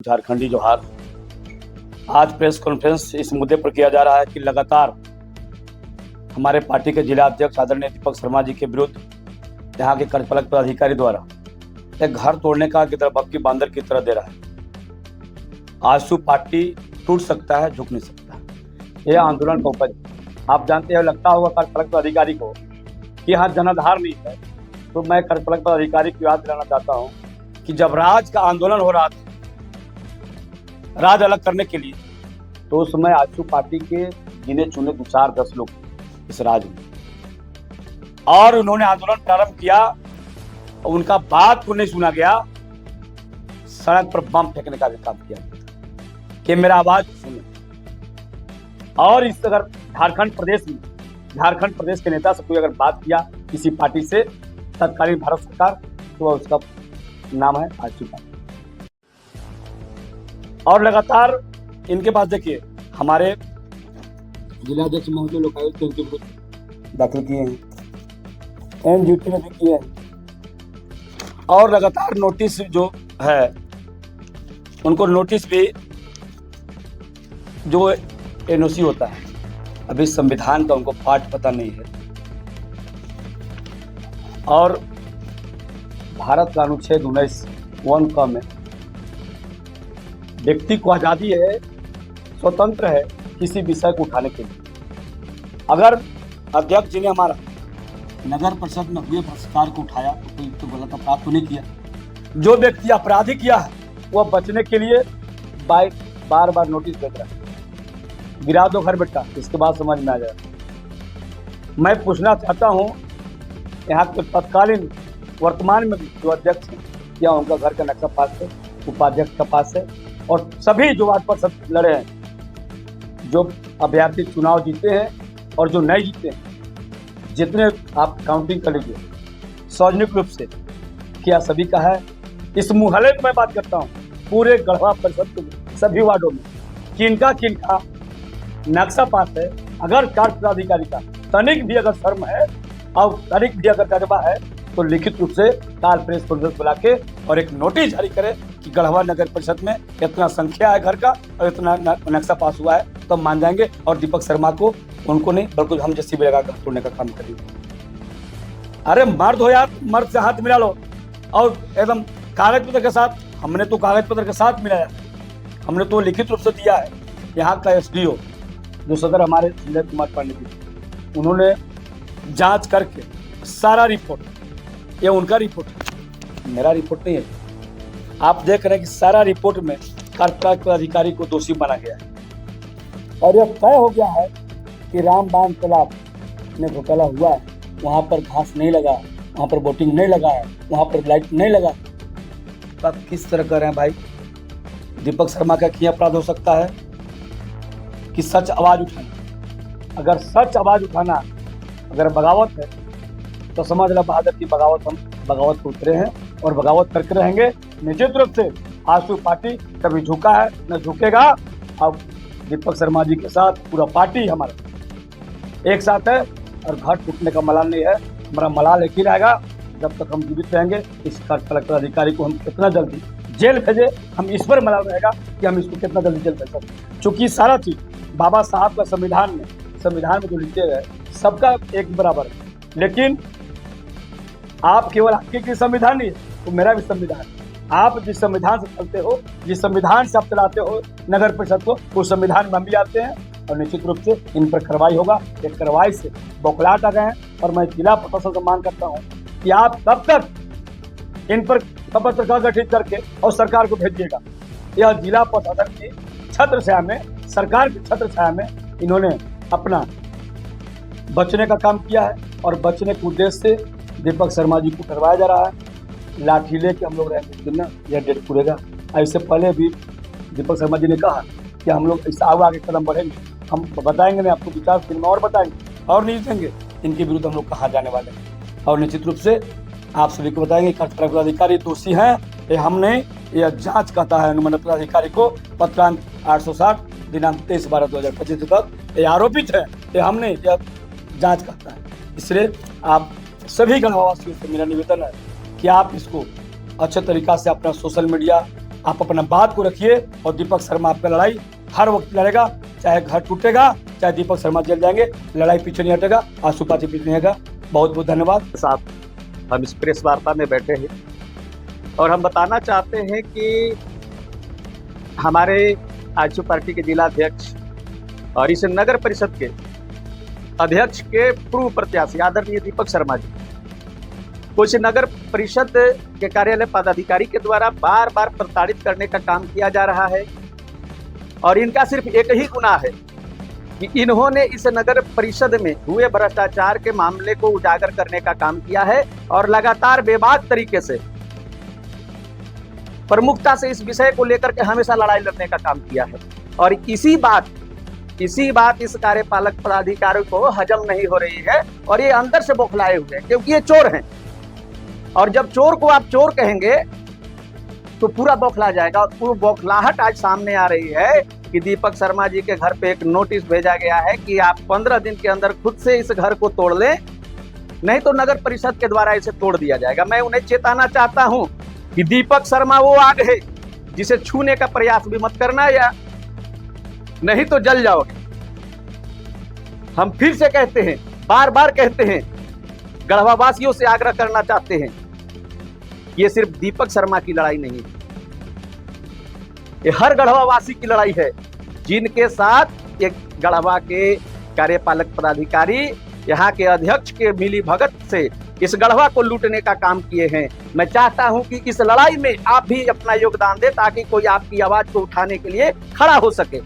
झारखंडी जोहार। आज press conference इस मुद्दे पर किया जा रहा है कि लगातार हमारे पार्टी के जिला अध्यक्ष आदरणीय दीपक शर्मा जी के विरुद्ध यहाँ के कार्यपालक पदाधिकारी द्वारा एक घर तोड़ने का गिरदबकी बांदर की तरह दे रहा है। आजसू पार्टी टूट सकता है, झुक नहीं सकता। यह आंदोलन का उपज। आप जानते हैं, लगता होगा कार्यपालक पदाधिकारी को कि यहाँ जनाधार नहीं है, तो मैं कार्यपालक पदाधिकारी को याद दिलाना चाहता हूँ कि जब राज का आंदोलन हो रहा था, राज अलग करने के लिए, तो उस समय आजसू पार्टी के गिने चुने 2-4-10 लोग इस राज में, और उन्होंने आंदोलन प्रारंभ किया। उनका बात को नहीं सुना गया, सड़क पर बम फेंकने का भी काम किया कि मेरा आवाज सुने। और इस अगर झारखंड प्रदेश के नेता से कोई अगर बात किया किसी पार्टी से, तत्कालीन भारत सरकार, तो उसका नाम है आजसू पार्टी। और लगातार इनके पास देखिए, हमारे जिलाध्यक्ष महोदय लोकायुक्त इनके विरुद्ध दाखिल किए हैं, एनजीटी में भी किए हैं, और लगातार नोटिस जो है उनको नोटिस भी जो एनओसी होता है, अभी संविधान का उनको पाठ पता नहीं है। और भारत का अनुच्छेद 19(1) क में व्यक्ति को आजादी है, स्वतंत्र है किसी विषय को उठाने के लिए। अगर अध्यक्ष जी ने हमारा नगर परिषद में हुए भ्रष्टाचार को उठाया तो कोई तो गलत अपराध तो नहीं किया। जो व्यक्ति अपराधी किया है वह बचने के लिए बार बार नोटिस देख रहा है, गिरा दो घर बेटा, इसके बाद समझ में आ जाएगा। मैं पूछना चाहता हूँ, यहाँ के तत्कालीन वर्तमान में भी जो अध्यक्ष हैं, या उनका घर का नक्शा पास है, उपाध्यक्ष का पास है, और सभी जो वार्ड पर सब लड़े हैं, जो अभ्यर्थी चुनाव जीते हैं और जो नहीं जीते हैं, जितने आप काउंटिंग कर लीजिए, सार्वजनिक रूप से क्या सभी का है। इस मुहल्ले में मैं बात करता हूँ, पूरे गढ़वा परिषद के सभी वार्डों में किनका नक्शा पास है। अगर कार्य पदाधिकारी का तनिक भी अगर शर्म है और तनिक भी अगर तजर्बा है, तो लिखित रूप से काल प्रेस कॉन्फ्रेंस बुला के और एक नोटिस जारी करे कि गढ़वा नगर परिषद में इतना संख्या है घर का और इतना नक्शा पास हुआ है, तो हम मान जाएंगे। और दीपक शर्मा को, उनको नहीं बल्कि हम जैसी भी लगा घर तोड़ने का काम करेंगे। अरे मर्द हो यार, मर्द से हाथ मिला लो, और एकदम कागज पत्र के साथ। हमने तो कागज पत्र के साथ मिलाया, हमने तो लिखित रूप से दिया है। यहाँ का एसडीओ जो सदर हमारे संजय कुमार पांडे जी, उन्होंने जांच करके सारा रिपोर्ट, ये उनका रिपोर्ट है, मेरा रिपोर्ट नहीं है। आप देख रहे हैं कि सारा रिपोर्ट में कार्यपालक पदाधिकारी को दोषी माना गया है, और यह तय हो गया है कि रामबान तालाब में घोटाला हुआ है, वहाँ पर घास नहीं लगा, वहाँ पर बोटिंग नहीं लगा है, वहाँ पर लाइट नहीं लगा। तो आप किस तरह कर रहे हैं भाई? दीपक शर्मा का क्या अपराध हो सकता है कि सच आवाज उठाना? अगर सच आवाज उठाना अगर बगावत है, तो समझ लो बहादुर की बगावत, हम बगावत को उतरे हैं और बगावत करके रहेंगे। निश्चित रूप से आजसू पार्टी कभी झुका है न झुकेगा। अब दीपक शर्मा जी के साथ पूरा पार्टी हमारा एक साथ है, और घर टूटने का मलाल नहीं है। हमारा मलाल एक ही रहेगा, जब तक हम जीवित रहेंगे। इस कार्यपालक अधिकारी को हम कितना जल्दी जेल भेजे, हम इस पर मलाल रहेगा कि हम इसको कितना जल्दी जेल भेज सकते। चूंकि सारा चीज बाबा साहब का संविधान में जो लिखे हुए सबका एक बराबर है, लेकिन आप केवल आपके लिए संविधान नहीं है, तो मेरा भी संविधान है। आप जिस संविधान से चलते हो, जिस संविधान से आप चलाते हो नगर परिषद को, उस संविधान में हम भी आते हैं, और निश्चित रूप से इन पर कार्रवाई होगा। एक कार्रवाई से बौखलाहट आ गए हैं, और मैं जिला प्रशासन से मांग करता हूँ कि आप तब तक इन पर पत्रकार गठित करके और सरकार को भेजिएगा। यह जिला प्रशासन की छत्र छाया में, सरकार की छत्र छाया में इन्होंने अपना बचने का काम किया है, और बचने के उद्देश्य से दीपक शर्मा जी को करवाया जा रहा है। लाठी लेके हम लोग रहेंगे ना, यह डेट पूरेगा। ऐसे पहले भी दीपक शर्मा जी ने कहा कि हम लोग इस आगे कदम बढ़ेंगे, हम बताएंगे नहीं आपको, 50 दिन में और बताएंगे और नहीं देंगे इनके विरुद्ध हम लोग कहाँ जाने वाले हैं। और निश्चित रूप से आप सभी को बताएंगे कार्यपालक पदाधिकारी दोषी हैं, ये हमने यह जांच कहता है अनुमंडल पदाधिकारी को, पत्रांक 860 दिनांक 23/12/2025 तक ये आरोपित है, ये हमने यह जांच करता है। इसलिए आप सभी गढ़वासियों से मेरा निवेदन है कि आप इसको अच्छे तरीक़ा से अपना सोशल मीडिया आप अपना बात को रखिए और दीपक शर्मा आपका लड़ाई हर वक्त लड़ेगा, चाहे घर टूटेगा, चाहे दीपक शर्मा जेल जाएंगे, लड़ाई पीछे नहीं हटेगा, आंसू पाती पीछे नहीं हटेगा। बहुत बहुत धन्यवाद साहब। हम इस प्रेस वार्ता में बैठे हैं और हम बताना चाहते हैं कि हमारे आजसू पार्टी के जिला अध्यक्ष और इस नगर परिषद के अध्यक्ष के पूर्व प्रत्याशी आदरणीय दीपक शर्मा जी को इस नगर परिषद के कार्यालय पदाधिकारी के द्वारा बार बार प्रताड़ित करने का काम किया जा रहा है। और इनका सिर्फ एक ही गुनाह है कि इन्होंने इस नगर परिषद में हुए भ्रष्टाचार के मामले को उजागर करने का काम किया है और लगातार बेबाक तरीके से प्रमुखता से इस विषय को लेकर के हमेशा लड़ाई लड़ने का काम किया है। और इसी बात इस कार्यपालक पदाधिकारी को हजम नहीं हो रही है और ये अंदर से बौखलाए हुए हैं, क्योंकि ये चोर हैं। और जब चोर को आप चोर कहेंगे तो पूरा बौखला जाएगा। और पूरी बौखलाहट आज सामने आ रही है कि दीपक शर्मा जी के घर पे एक नोटिस भेजा गया है कि आप 15 दिन के अंदर खुद से इस घर को तोड़ लें, नहीं तो नगर परिषद के द्वारा इसे तोड़ दिया जाएगा। मैं उन्हें चेताना चाहता हूं कि दीपक शर्मा वो आग है जिसे छूने का प्रयास भी मत करना, या नहीं तो जल जाओगे। हम फिर से कहते हैं, बार बार कहते हैं, गढ़वा वासियों से आग्रह करना चाहते हैं, ये सिर्फ दीपक शर्मा की लड़ाई नहीं है, ये हर गढ़वा वासी की लड़ाई है, जिनके साथ एक गढ़वा के कार्यपालक पदाधिकारी यहाँ के अध्यक्ष के मिली भगत से इस गढ़वा को लूटने का काम किए हैं। मैं चाहता हूं कि इस लड़ाई में आप भी अपना योगदान दें ताकि कोई आपकी आवाज को उठाने के लिए खड़ा हो सके।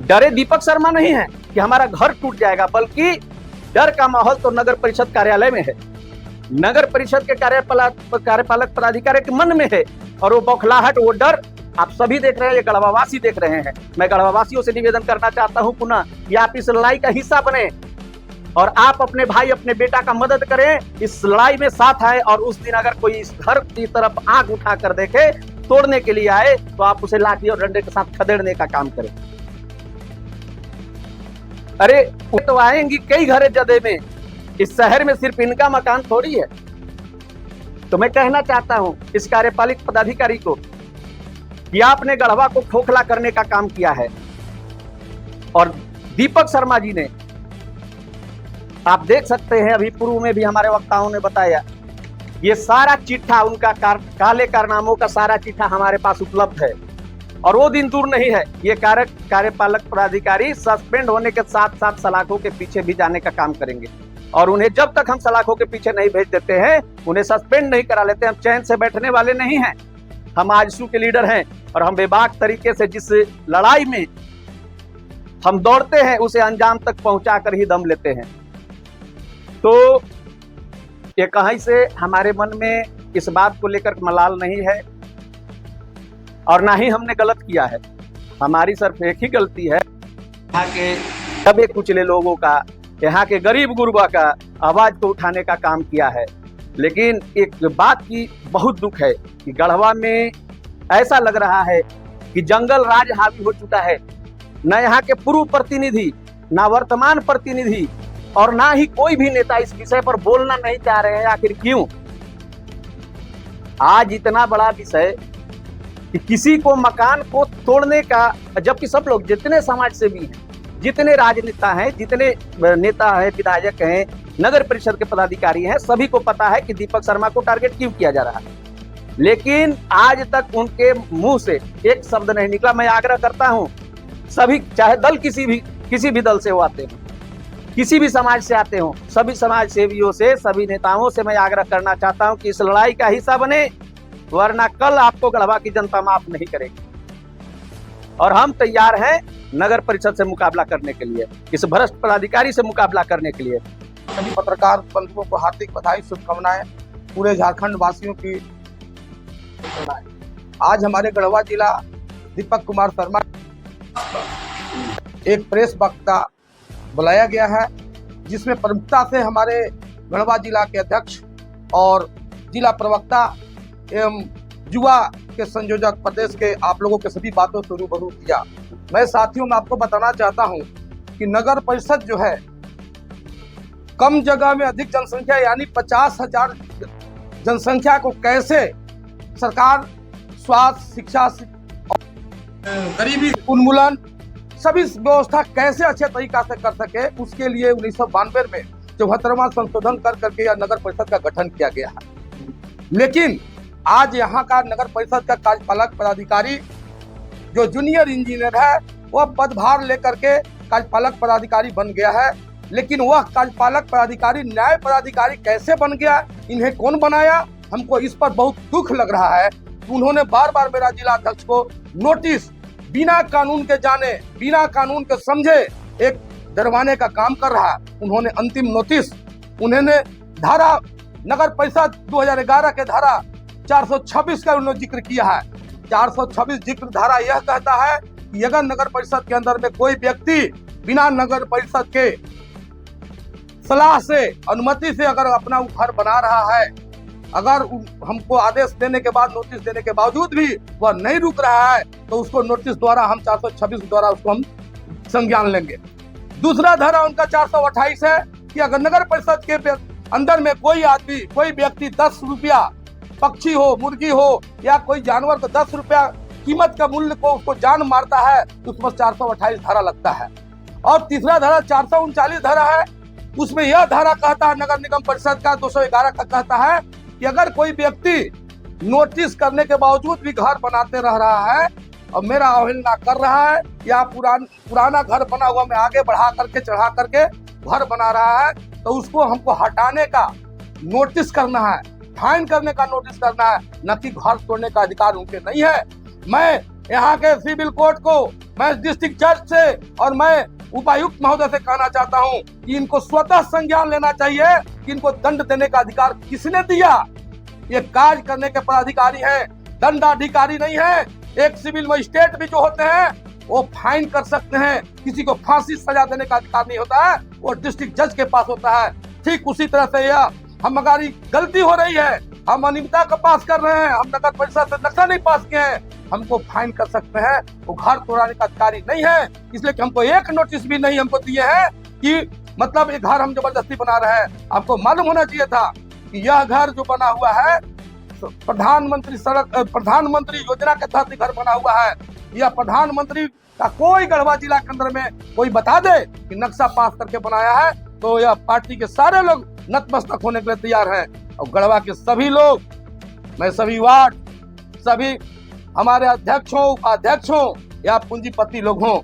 डरे दीपक शर्मा नहीं है कि हमारा घर टूट जाएगा, बल्कि डर का माहौल तो नगर परिषद कार्यालय में है, नगर परिषद के कार्यपालक पदाधिकारी के मन में है। और वो बौखलाहट, वो डर आप सभी देख रहे हैं, ये गढ़वावासी देख रहे हैं। मैं गढ़वावासियों से निवेदन करना चाहता हूं पुनः कि आप इस लड़ाई का हिस्सा बने और आप अपने भाई, अपने बेटा का मदद करें, इस लड़ाई में साथ आए। और उस दिन अगर कोई इस घर की तरफ आंख उठा कर देखे, तोड़ने के लिए आए, तो आप उसे लाठी और डंडे के साथ खदेड़ने का काम करें। अरे तो आएंगी कई घरे जदे में, इस शहर में सिर्फ इनका मकान थोड़ी है। तो मैं कहना चाहता हूं इस कार्यपालक पदाधिकारी को कि आपने गढ़वा को खोखला करने का काम किया है। और दीपक शर्मा जी ने, आप देख सकते हैं, अभी पूर्व में भी हमारे वक्ताओं ने बताया, ये सारा चिट्ठा उनका काले कारनामों का सारा चिट्ठा हमारे पास उपलब्ध है। और वो दिन दूर नहीं है, ये कार्यपालक पदाधिकारी सस्पेंड होने के साथ साथ सलाखों के पीछे भी जाने का काम करेंगे। और उन्हें जब तक हम सलाखों के पीछे नहीं भेज देते हैं, उन्हें सस्पेंड नहीं करा लेते, हम चैन से बैठने वाले नहीं हैं। हम आजसू के लीडर हैं और हम बेबाक तरीके से जिस लड़ाई में हम दौड़ते हैं, उसे अंजाम तक पहुंचा कर ही दम लेते हैं। तो ये कहीं से हमारे मन में इस बात को लेकर मलाल नहीं है और ना ही हमने गलत किया है। हमारी सिर्फ एक ही गलती है, यहाँ के दबे कुचले लोगों का, यहाँ के गरीब गुरबा का आवाज को उठाने का काम किया है। लेकिन एक बात की बहुत दुख है कि गढ़वा में ऐसा लग रहा है कि जंगल राज हावी हो चुका है। न यहाँ के पूर्व प्रतिनिधि, ना वर्तमान प्रतिनिधि और ना ही कोई भी नेता इस विषय पर बोलना नहीं चाह रहे हैं। आखिर क्यों? आज इतना बड़ा विषय कि किसी को मकान को तोड़ने का, जबकि सब लोग जितने समाज सेवी हैं, जितने राजनेता हैं, जितने नेता हैं, विधायक हैं, नगर परिषद के पदाधिकारी हैं, सभी को पता है कि दीपक शर्मा को टारगेट क्यों किया जा रहा है। लेकिन आज तक उनके मुंह से एक शब्द नहीं निकला। मैं आग्रह करता हूं सभी, चाहे दल किसी भी दल से वो आते हो, किसी भी समाज से आते हो, सभी समाज सेवियों से, सभी नेताओं से मैं आग्रह करना चाहता हूं कि इस लड़ाई का हिस्सा बने, वरना कल आपको गढ़वा की जनता माफ नहीं करेगी। और हम तैयार हैं नगर परिषद से मुकाबला करने के लिए, इस भ्रष्ट पदाधिकारी से मुकाबला करने के लिए। सभी पत्रकार बंधुओं को हार्दिक बधाई, शुभकामनाएं, पूरे झारखंड वासियों की। आज हमारे गढ़वा जिला दीपक कुमार शर्मा एक प्रेस वक्ता बुलाया गया है, जिसमें प्रमुखता से हमारे गढ़वा जिला के अध्यक्ष और जिला प्रवक्ता एवं युवा के संयोजक प्रदेश के आप लोगों के सभी बातों से रूबरू किया। मैं साथियों में आपको बताना चाहता हूं कि नगर परिषद जो है, कम जगह में अधिक जनसंख्या यानी 50,000 जनसंख्या को कैसे सरकार स्वास्थ्य, शिक्षा, गरीबी उन्मूलन सभी व्यवस्था कैसे अच्छे तरीका से कर सके, उसके लिए 1992 में 74वां संशोधन कर करके यह नगर परिषद का गठन किया गया है। लेकिन आज यहाँ का नगर परिषद का कार्यपालक पदाधिकारी जो जूनियर इंजीनियर है वह पदभार लेकर के कार्यपालक पदाधिकारी बन गया है। लेकिन वह कार्यपालक पदाधिकारी न्याय पदाधिकारी कैसे बन गया, इन्हें कौन बनाया, हमको इस पर बहुत दुख लग रहा है। उन्होंने बार बार मेरा जिला अध्यक्ष को नोटिस बिना कानून के जाने, बिना कानून के समझे एक डरवाने का काम कर रहा है। उन्होंने अंतिम नोटिस, उन्होंने धारा नगर परिषद 2011 के धारा 426 का उन्होंने जिक्र किया है। 426 जिक्र धारा यह कहता है कि अगर नगर परिषद के अंदर में कोई व्यक्ति बिना नगर परिषद के सलाह से, अनुमति से अगर अपना घर बना रहा है, अगर हमको आदेश देने के बाद, नोटिस देने के बावजूद भी वह नहीं रुक रहा है, तो उसको नोटिस द्वारा हम 426 द्वारा उसको हम संज्ञान लेंगे। दूसरा धारा उनका 428 है कि अगर नगर परिषद के अंदर में कोई आदमी, कोई व्यक्ति 10 रुपया, पक्षी हो, मुर्गी हो या कोई जानवर को 10 रुपया कीमत का मूल्य को उसको जान मारता है तो उस पर 428 धारा लगता है। और तीसरा धारा 439 धारा है, उसमें यह धारा कहता है, नगर निगम परिषद का 211 का कहता है कि अगर कोई व्यक्ति नोटिस करने के बावजूद भी घर बनाते रह रहा है और मेरा अवहेलना कर रहा है या पुराना घर बना हुआ में आगे बढ़ा करके, चढ़ा करके घर बना रहा है, तो उसको हमको हटाने का नोटिस करना है, फाइन करने का नोटिस करना है, न कि घर तोड़ने का अधिकार उनके नहीं है। मैं यहाँ के सिविल कोर्ट को, मैं डिस्ट्रिक्ट जज से और मैं उपायुक्त महोदय से कहना चाहता हूँ कि इनको स्वतः संज्ञान लेना चाहिए कि इनको दंड देने का अधिकार किसने दिया। ये कार्य करने के पदाधिकारी हैं, दंडाधिकारी नहीं है। एक सिविल मजिस्ट्रेट भी जो होते हैं वो फाइन कर सकते हैं, किसी को फांसी सजा देने का अधिकार नहीं होता है, वो डिस्ट्रिक्ट जज के पास होता है। ठीक उसी तरह से यह हमारी गलती हो रही है, हम अनियमितता का पास कर रहे हैं, हम नगर परिषद से नक्शा नहीं पास किए हैं, हमको फाइन कर सकते हैं, वो घर तोड़ाने का अधिकारी नहीं है। इसलिए कि हमको एक नोटिस भी नहीं हमको दिए हैं कि मतलब ये घर हम जबरदस्ती बना रहे हैं। आपको मालूम होना चाहिए था कि यह घर जो बना हुआ है प्रधानमंत्री योजना के तहत घर बना हुआ है। यह प्रधानमंत्री का कोई गढ़वा जिला के अंदर में कोई बता दे कि नक्शा पास करके बनाया है तो यह पार्टी के सारे लोग नतमस्तक होने के लिए तैयार हैं। और गढ़वा के सभी लोग, मैं सभी वार्ड, सभी हमारे अध्यक्ष हो, उपाध्यक्ष हो या पूंजीपति लोग हों,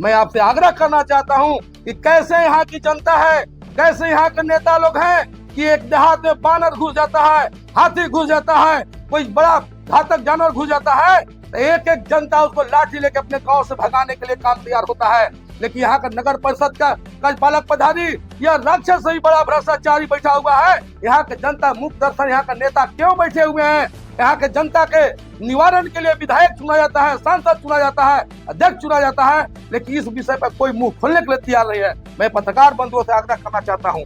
मैं आपसे आग्रह करना चाहता हूं कि कैसे यहाँ की जनता है, कैसे यहाँ के नेता लोग हैं कि एक देहात में बानर घुस जाता है, हाथी घुस जाता है, कोई बड़ा घातक जानवर घुस जाता है, तो एक एक जनता उसको लाठी लेके अपने गांव से भगाने के लिए काम तैयार होता है। लेकिन यहाँ का नगर परिषद का कार्यपालक पदाधिकारी यह राक्षस से भी बड़ा भ्रष्टाचारी बैठा हुआ है। यहाँ के जनता मुख दर्शन, यहाँ का नेता क्यों बैठे हुए हैं? यहाँ के जनता के निवारण के लिए विधायक चुना जाता है, सांसद चुना जाता है, अध्यक्ष चुना जाता है, लेकिन इस विषय पर कोई मुंह खोलने के लिए तैयार नहीं है। मैं पत्रकार बंधुओं से आग्रह करना चाहता हूँ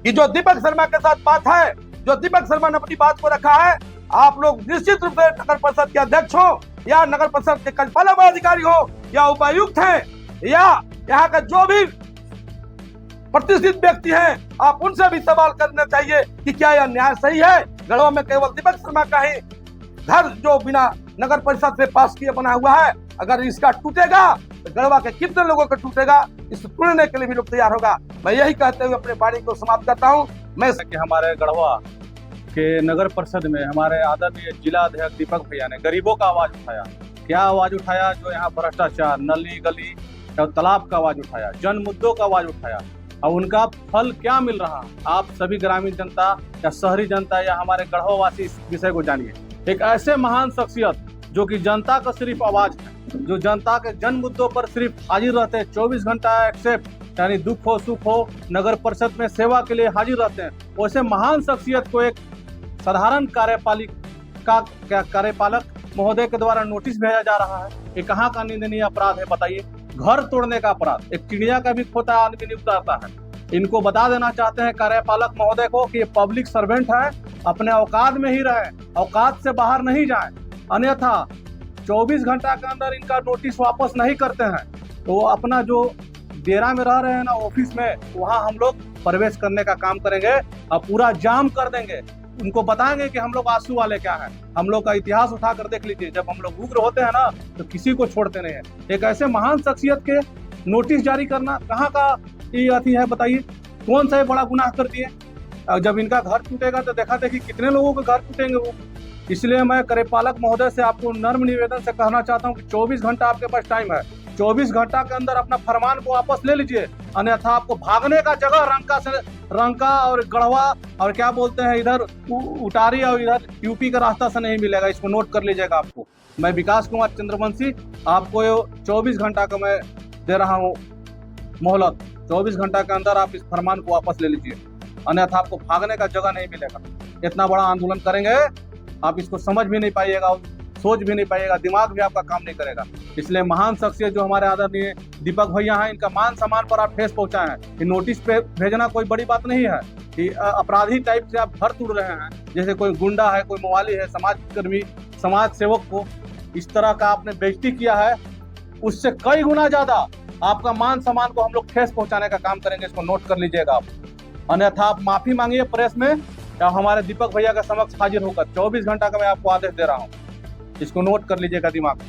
कि जो दीपक शर्मा के साथ बात है, जो दीपक शर्मा ने अपनी बात को रखा है, आप लोग निश्चित रूप से नगर परिषद के अध्यक्ष हो या नगर परिषद के कार्यपालक पदाधिकारी हो या उपायुक्त हैं या यहाँ का जो भी प्रतिष्ठित व्यक्ति हैं, आप उनसे भी सवाल करना चाहिए कि क्या यह न्याय सही है। गढ़वा में केवल दीपक शर्मा का ही घर जो बिना नगर परिषद से पास किए बना हुआ है, अगर इसका टूटेगा तो गढ़वा के कितने लोगों का टूटेगा, इस टूटने के लिए भी लोग तैयार होगा। मैं यही कहते हुए अपने वाणी को समाप्त करता हूँ। मैं कि हमारे गढ़वा के नगर परिषद में हमारे आदरणीय जिला अध्यक्ष दीपक भैया ने गरीबों का आवाज उठाया। क्या आवाज उठाया? जो यहाँ भ्रष्टाचार, नली गली और तालाब का आवाज उठाया, जन मुद्दों का आवाज उठाया। और उनका फल क्या मिल रहा, आप सभी ग्रामीण जनता या शहरी जनता या हमारे गढ़वा वासी इस विषय को जानिए। एक ऐसे महान शख्सियत जो कि जनता का सिर्फ आवाज है, जो जनता के जन मुद्दों पर सिर्फ हाजिर रहते हैं, 24 घंटा एक्सेप्ट, यानी दुख हो सुख हो नगर परिषद में सेवा के लिए हाजिर रहते हैं। वैसे महान शख्सियत को एक साधारण कार्यपालक महोदय के द्वारा नोटिस भेजा जा रहा है। ये कहाँ का निंदनीय अपराध है बताइए? घर तोड़ने का अपराध। एक चिड़िया का भी खोता आदमी नहीं उतारता है। इनको बता देना चाहते हैं कार्यपालक महोदय को कि ये पब्लिक सर्वेंट है, अपने औकात में ही रहे, औकात से बाहर नहीं जाए, अन्यथा 24 घंटा के अंदर इनका नोटिस वापस नहीं करते हैं तो अपना जो डेरा में रह रहे हैं ना, ऑफिस में, वहां हम लोग प्रवेश करने का काम करेंगे और पूरा जाम कर देंगे। उनको बताएंगे कि हम लोग आंसू वाले क्या हैं। हम लोग का इतिहास उठा कर देख लीजिए, जब हम लोग उग्र होते हैं ना तो किसी को छोड़ते नहीं है। एक ऐसे महान शख्सियत के नोटिस जारी करना कहाँ का ये अथी है बताइए, कौन सा ये बड़ा गुनाह कर दिए। जब इनका घर टूटेगा तो देखा देखी कितने लोगों के घर टूटेंगे वो। इसलिए मैं कार्यपालक महोदय से आपको नर्म निवेदन से कहना चाहता हूँ कि 24 घंटा आपके पास टाइम है, 24 घंटा के अंदर अपना फरमान को वापस ले लीजिए, अन्यथा आपको भागने का जगह रंका और गढ़वा और क्या बोलते हैं इधर उटारी और इधर यूपी का रास्ता से नहीं मिलेगा। इसको नोट कर लीजिएगा। आपको मैं विकास कुमार चंद्रवंशी आपको 24 घंटा का मैं दे रहा हूँ मोहलत। 24 घंटा के अंदर आप इस फरमान को वापस ले लीजिए, अन्यथा आपको भागने का जगह नहीं मिलेगा। इतना बड़ा आंदोलन करेंगे आप इसको समझ भी नहीं पाइएगा, सोच भी नहीं पाइएगा, दिमाग भी आपका काम नहीं करेगा। इसलिए महान शख्सियत जो हमारे आदरणीय दीपक भैया हैं, इनका मान सम्मान पर आप ठेस पहुंचाए हैं। ये नोटिस पे भेजना कोई बड़ी बात नहीं है कि अपराधी टाइप से आप भर तुड़ रहे हैं, जैसे कोई गुंडा है, कोई मवाली है, समाजकर्मी, समाज सेवक को इस तरह का आपने बेइज्जती किया है। उससे कई गुना ज्यादा आपका मान सम्मान को हम लोग ठेस पहुंचाने का काम करेंगे। इसको नोट कर लीजिएगा आप, अन्यथा आप माफी मांगिए प्रेस में या हमारे दीपक भैया के समक्ष हाजिर होकर। 24 घंटा का मैं आपको आदेश दे रहा हूँ, इसको नोट कर लीजिएगा दिमाग में।